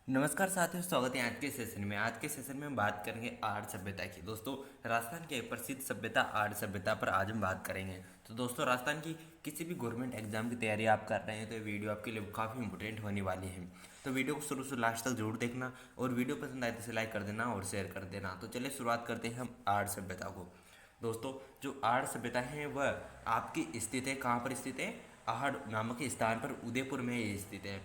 नमस्कार साथियों, स्वागत है आज के सेशन में। आज के सेशन में हम बात करेंगे आर्य सभ्यता की। दोस्तों, राजस्थान की एक प्रसिद्ध सभ्यता आर्य सभ्यता पर आज हम बात करेंगे। तो दोस्तों, राजस्थान की किसी भी गवर्नमेंट एग्जाम की तैयारी आप कर रहे हैं तो ये वीडियो आपके लिए काफ़ी इंपॉर्टेंट होने वाली है। तो वीडियो को शुरू से लास्ट तक जरूर देखना और वीडियो पसंद आए तो इसे लाइक कर देना और शेयर कर देना। तो चलिए शुरुआत करते हैं हम आर्य सभ्यता को। दोस्तों, जो आर्य सभ्यता है वह आपकी स्थित है, कहाँ पर स्थित है? आहड़ नामक स्थान पर, उदयपुर में ये स्थित है।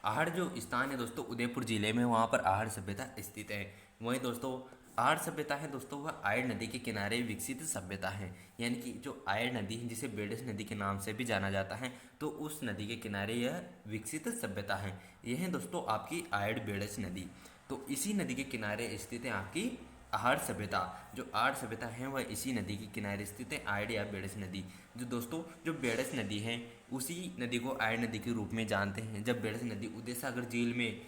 आहड़ जो स्थान है दोस्तों उदयपुर जिले में, वहाँ पर आहड़ सभ्यता स्थित है। वहीं दोस्तों आहड़ सभ्यता है दोस्तों, वह आयड़ नदी के किनारे विकसित सभ्यता है। यानी कि जो आयड़ नदी है, जिसे बेडस नदी के नाम से भी जाना जाता है, तो उस नदी के किनारे यह विकसित सभ्यता है। यह है दोस्तों आपकी आयड़ बेडस नदी। तो इसी नदी के किनारे स्थित है आपकी आहड़ सभ्यता। जो आर्य सभ्यता है वह इसी नदी के किनारे स्थित है, आयड़ या बेडस नदी। जो दोस्तों जो बेडस नदी है, उसी नदी को आयड़ नदी के रूप में जानते हैं। जब बेडस नदी उदय सागर झील में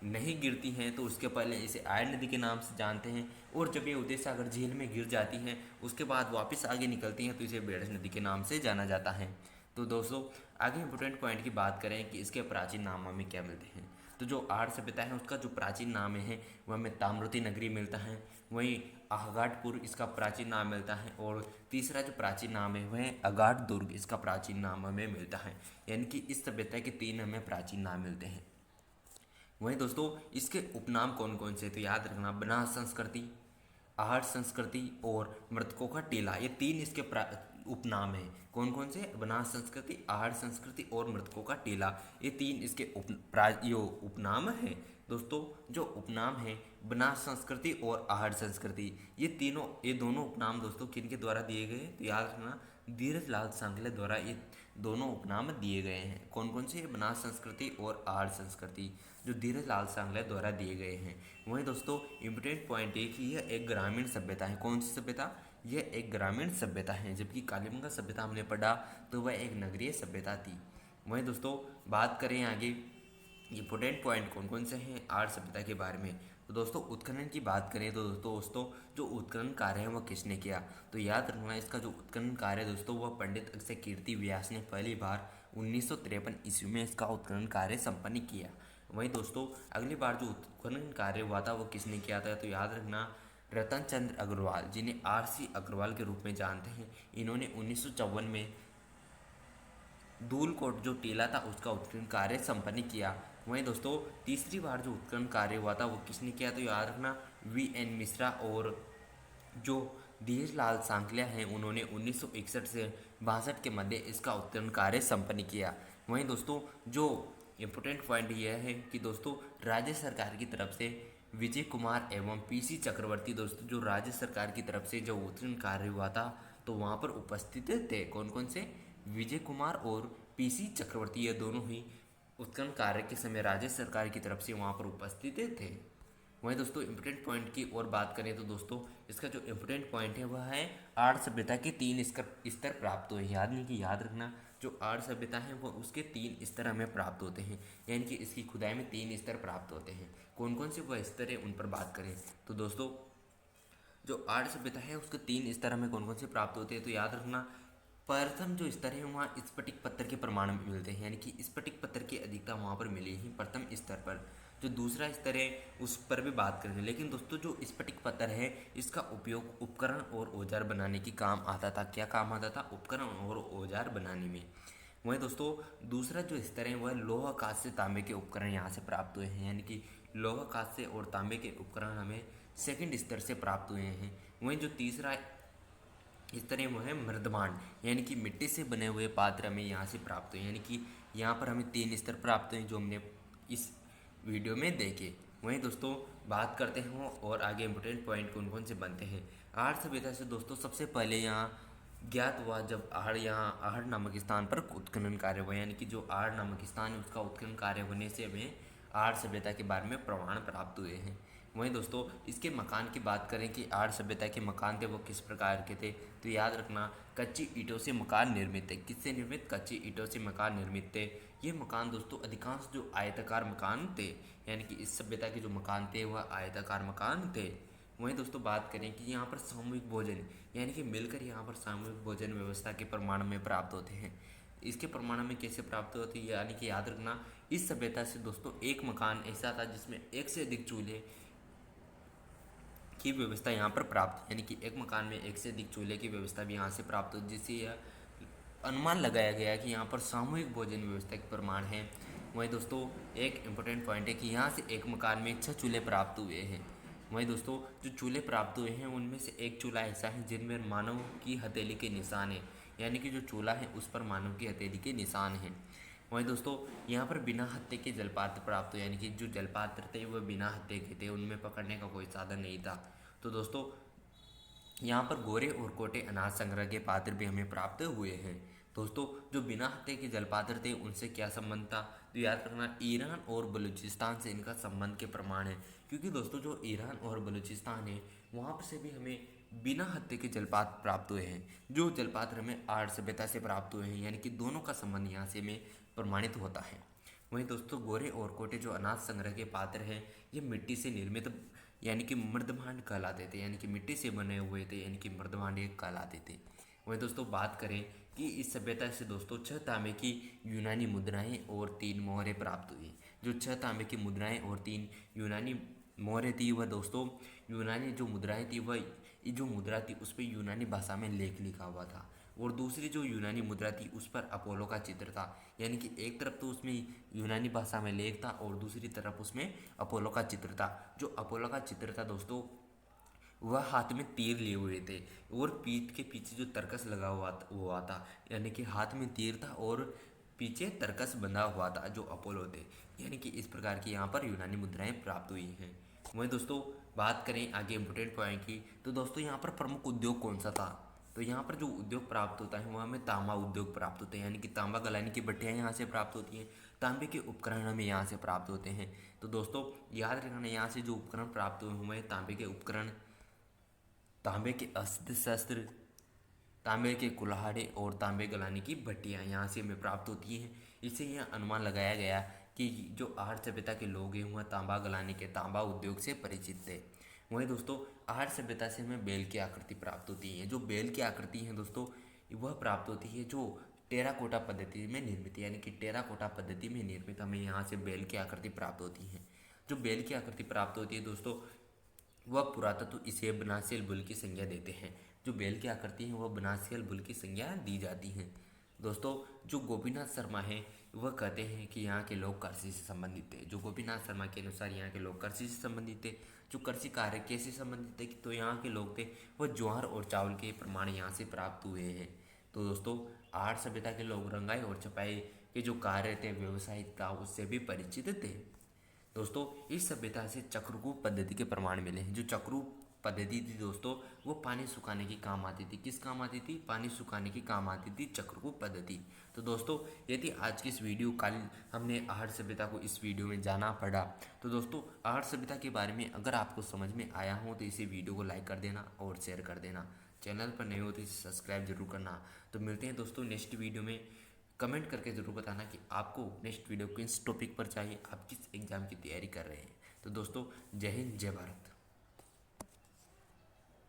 नहीं गिरती हैं तो उसके पहले इसे आयड़ नदी के नाम से जानते हैं, और जब ये उदय सागर झील में गिर जाती हैं उसके बाद वापस आगे निकलती हैं तो इसे बेडस नदी के नाम से जाना जाता है। तो दोस्तों, आगे इंपॉर्टेंट पॉइंट की बात करें कि इसके प्राचीन नामों में क्या मिलते हैं। तो जो आर्य सभ्यता है उसका जो प्राचीन नाम है वह हमें ताम्रवती नगरी मिलता है। वहीं आहगाटपुर इसका प्राचीन नाम मिलता है, और तीसरा जो प्राचीन नाम है वह अगाट दुर्ग इसका प्राचीन नाम हमें मिलता है। यानी कि इस सभ्यता के तीन हमें प्राचीन नाम मिलते हैं। वहीं दोस्तों इसके उपनाम कौन कौन से, तो याद रखना, बनास संस्कृति, आहड़ संस्कृति और मृतकों का टीला, ये तीन इसके उपनाम हैं। कौन कौन से? बनास संस्कृति, आहड़ संस्कृति और मृतकों का टीला, ये तीन इसके उपनाम हैं। दोस्तों जो उपनाम है बनास संस्कृति और आहड़ संस्कृति, ये दोनों उपनाम दोस्तों किनके द्वारा दिए गए? तो याद रखना, धीरज लाल सांगले द्वारा ये दोनों उपनाम दिए गए हैं। कौन कौन से? बनास संस्कृति और आहड़ संस्कृति, जो धीरज लाल सांगले द्वारा दिए गए हैं। वहीं दोस्तों इम्पोर्टेंट पॉइंट है कि यह एक ग्रामीण सभ्यता है। कौन सी सभ्यता? यह एक ग्रामीण सभ्यता है। जबकि कालीबंगा सभ्यता हमने पढ़ा तो वह एक नगरीय सभ्यता थी। वहीं दोस्तों बात करें आगे इंपॉर्टेंट पॉइंट कौन कौन से हैं आर्य सभ्यता के बारे में, तो दोस्तों उत्खनन की बात करें तो दोस्तों जो उत्खनन कार्य है वह किसने किया? तो याद रखना, इसका जो उत्खनन कार्य है दोस्तों वह पंडित अक्षय कीर्ति व्यास ने पहली बार 1953 ईस्वी में इसका उत्खनन कार्य संपन्न किया। वहीं दोस्तों अगली बार जो उत्खनन कार्य हुआ था वो किसने किया था? तो याद रखना, रतन चंद्र अग्रवाल, जिन्हें RC अग्रवाल के रूप में जानते हैं, इन्होंने 1954 में धूलकोट जो टीला था उसका उत्खनन कार्य संपन्न किया। वहीं दोस्तों तीसरी बार जो उत्खनन कार्य हुआ था वो किसने किया? तो याद रखना, VN मिश्रा और जो धीरज लाल सांकलिया हैं उन्होंने 1961 से 62 के मध्य इसका उत्खनन कार्य संपन्न किया। वहीं दोस्तों जो इम्पोर्टेंट पॉइंट यह है कि दोस्तों राज्य सरकार की तरफ से विजय कुमार एवं PC चक्रवर्ती, दोस्तों जो राज्य सरकार की तरफ से जो उत्खनन कार्य हुआ था तो वहाँ पर उपस्थित थे। कौन कौन से? विजय कुमार और PC चक्रवर्ती, ये दोनों ही उत्खनन कार्य के समय राज्य सरकार की तरफ से वहाँ पर उपस्थित थे। वहीं दोस्तों इम्पोर्टेंट पॉइंट की और बात करें तो दोस्तों इसका जो इम्पोर्टेंट पॉइंट है वह है आर्य सभ्यता के तीन स्तर प्राप्त हुए। याद रखना, जो आर्य सभ्यता है वो उसके तीन स्तर हमें प्राप्त होते हैं। यानी कि इसकी खुदाई में तीन स्तर प्राप्त होते हैं। कौन कौन से वह स्तर है उन पर बात करें तो दोस्तों जो आर्य सभ्यता है उसके तीन स्तर हमें कौन कौन से प्राप्त होते हैं? तो याद रखना, प्रथम जो स्तर है वहाँ स्फटिक पत्थर के प्रमाण मिलते हैं। यानी कि स्फटिक पत्थर की अधिकता वहाँ पर मिली ही प्रथम स्तर पर। जो दूसरा स्तर है उस पर भी बात करेंगे, लेकिन दोस्तों जो स्फटिक पत्थर है इसका उपयोग उपकरण और औजार बनाने की काम आता था। क्या काम आता था? उपकरण और औजार बनाने में। वहीं दोस्तों दूसरा जो स्तर है वह लोहा कांस्य से तांबे के उपकरण यहाँ से प्राप्त हुए हैं। यानी कि लोहा कांस्य और तांबे के उपकरण हमें सेकंड स्तर से प्राप्त हुए हैं। वहीं जो तीसरा स्तर है वो है मृदमान, यानी कि मिट्टी से बने हुए पात्र हमें यहाँ से प्राप्त हुए। यानी कि यहाँ पर हमें तीन स्तर प्राप्त हुए जो हमने इस वीडियो में देखे। वहीं दोस्तों बात करते हैं और आगे इंपॉर्टेंट पॉइंट कौन कौन से बनते हैं आर्य सभ्यता से। दोस्तों सबसे पहले यहाँ ज्ञात हुआ जब आहड़ नामक स्थान पर उत्खनन कार्य हुआ। यानी कि जो आहड़ नामक स्थान है उसका उत्खनन कार्य होने से हमें आर्य सभ्यता के बारे में प्रमाण प्राप्त हुए हैं। वहीं दोस्तों इसके मकान की बात करें कि आर्य सभ्यता के मकान थे वो किस प्रकार के थे, तो याद रखना, कच्ची ईंटों से मकान निर्मित थे। किससे निर्मित? कच्ची ईंटों से मकान निर्मित थे। ये मकान दोस्तों अधिकांश जो आयताकार मकान थे, यानी कि इस सभ्यता के जो मकान थे वह आयताकार मकान थे। वहीं दोस्तों बात करें कि यहाँ पर सामूहिक भोजन, यानी कि मिलकर यहाँ पर सामूहिक भोजन व्यवस्था के प्रमाण में प्राप्त होते हैं। इसके प्रमाण में कैसे प्राप्त होती है? यानी कि याद रखना, इस सभ्यता से दोस्तों एक मकान ऐसा था जिसमें एक से अधिक चूल्हे की व्यवस्था यहाँ पर प्राप्त, यानी कि एक मकान में एक से अधिक चूल्हे की व्यवस्था भी यहाँ से प्राप्त हो, जिससे यह अनुमान लगाया गया कि यहाँ पर सामूहिक भोजन व्यवस्था के प्रमाण है। वहीं दोस्तों एक इम्पोर्टेंट पॉइंट है कि यहाँ से एक मकान में 6 चूल्हे प्राप्त हुए हैं। वहीं दोस्तों जो चूल्हे प्राप्त हुए हैं उनमें से एक चूल्हा ऐसा है जिनमें मानव की हथेली के निशान है, यानी कि जो चूल्हा है उस पर मानव की हथेली के निशान हैं। वहीं दोस्तों यहाँ पर बिना हत्थे के जलपात्र प्राप्त हुए, यानी कि जो जलपात्र थे वह बिना हत्थे के थे, उनमें पकड़ने का कोई साधन नहीं था। तो दोस्तों यहाँ पर गोरे और कोटे अनाज संग्रह के पात्र भी हमें प्राप्त हुए हैं। दोस्तों जो बिना हत्थे के जलपात्र थे उनसे क्या संबंध था, तो याद रखना ईरान और बलूचिस्तान से इनका संबंध के प्रमाण है, क्योंकि दोस्तों जो ईरान और बलूचिस्तान है वहाँ पर से भी हमें बिना हत्थे के जलपात्र प्राप्त हुए हैं, जो जलपात्र हमें आर्य सभ्यता से प्राप्त हुए हैं, यानी कि दोनों का संबंध यहाँ से हमें प्रमाणित होता है। वहीं दोस्तों गोरे और कोटे जो अनाज संग्रह के पात्र हैं ये मिट्टी से निर्मित, यानी कि मृदभांड कहलाते थे, यानी कि मिट्टी से बने हुए थे, यानी कि मृदभांड ये कहलाते थे। वहीं दोस्तों बात करें कि इस सभ्यता से दोस्तों 6 तांबे की यूनानी मुद्राएं और 3 मोहरें प्राप्त हुई। जो 6 तांबे की मुद्राएं और 3 यूनानी मोहरें थी वह दोस्तों यूनानी जो मुद्राएं थी वह जो मुद्रा थी उस पर यूनानी भाषा में लेख लिखा हुआ था, और दूसरी जो यूनानी मुद्रा थी उस पर अपोलो का चित्र था, यानी कि एक तरफ तो उसमें यूनानी भाषा में लेख था और दूसरी तरफ उसमें अपोलो का चित्र था। जो अपोलो का चित्र था दोस्तों वह हाथ में तीर लिए हुए थे और पीठ के पीछे जो तरकस लगा हुआ था, यानी कि हाथ में तीर था और पीछे तरकस बंधा हुआ था जो अपोलो थे, यानी कि इस प्रकार की यहाँ पर यूनानी मुद्राएं प्राप्त हुई हैं। वहीं दोस्तों बात करें आगे इंपोर्टेंट पॉइंट की, तो दोस्तों यहाँ पर प्रमुख उद्योग कौन सा था, तो यहाँ पर जो उद्योग प्राप्त होता है वह हमें तांबा उद्योग प्राप्त होते हैं, यानी कि तांबा गलाने की भट्टियाँ यहाँ से प्राप्त होती हैं, तांबे के उपकरण हमें यहाँ से प्राप्त होते हैं। तो दोस्तों याद रखना यहाँ से जो उपकरण प्राप्त हुए हैं तांबे के उपकरण, तांबे के अस्त्र शस्त्र, तांबे के कुल्हाड़े और तांबे गलाने की भट्टियाँ यहाँ से हमें प्राप्त होती हैं। इससे यह अनुमान लगाया गया कि जो आर्य सभ्यता के लोग हैं वह तांबा गलाने के तांबा उद्योग से परिचित थे। वहीं दोस्तों आर्य सभ्यता से हमें बेल की आकृति प्राप्त होती है। जो बेल की आकृति है दोस्तों वह प्राप्त होती है जो टेराकोटा पद्धति में निर्मित, यानी कि टेराकोटा पद्धति में निर्मित हमें यहाँ से बेल की आकृति प्राप्त होती है। जो बेल की आकृति प्राप्त होती है दोस्तों वह पुरातत्व इसे बनासियल बुल की संज्ञा देते हैं। जो बेल की आकृति है वह बनासियल बुल की संज्ञा दी जाती है। दोस्तों जो गोपीनाथ शर्मा है वह कहते हैं कि यहाँ के लोग कृषि से संबंधित थे। जो गोपीनाथ शर्मा के अनुसार यहाँ के लोग कृषि से संबंधित थे। जो कृषि कार्य कैसे संबंधित थे, तो यहाँ के लोग थे वह ज्वार और चावल के प्रमाण यहाँ से प्राप्त हुए हैं। तो दोस्तों आर्य सभ्यता के लोग रंगाई और छपाई के जो कार्य थे व्यवसायिक था उससे भी परिचित थे। दोस्तों इस सभ्यता से चक्रकूप पद्धति के प्रमाण मिले हैं। जो चक्रकूप पद्धति थी दोस्तों वो पानी सुखाने की काम आती थी। किस काम आती थी? पानी सुखाने की काम आती थी चक्रकूप पद्धति। तो दोस्तों यदि आज की इस वीडियो कल हमने आर्य सभ्यता को इस वीडियो में जाना पड़ा, तो दोस्तों आर्य सभ्यता के बारे में अगर आपको समझ में आया हो तो इसे वीडियो को लाइक कर देना और शेयर कर देना। चैनल पर नए हो तो इसे सब्सक्राइब जरूर करना। तो मिलते हैं दोस्तों नेक्स्ट वीडियो में। कमेंट करके ज़रूर बताना कि आपको नेक्स्ट वीडियो किस टॉपिक पर चाहिए, आप किस एग्ज़ाम की तैयारी कर रहे हैं। तो दोस्तों जय हिंद जय भारत।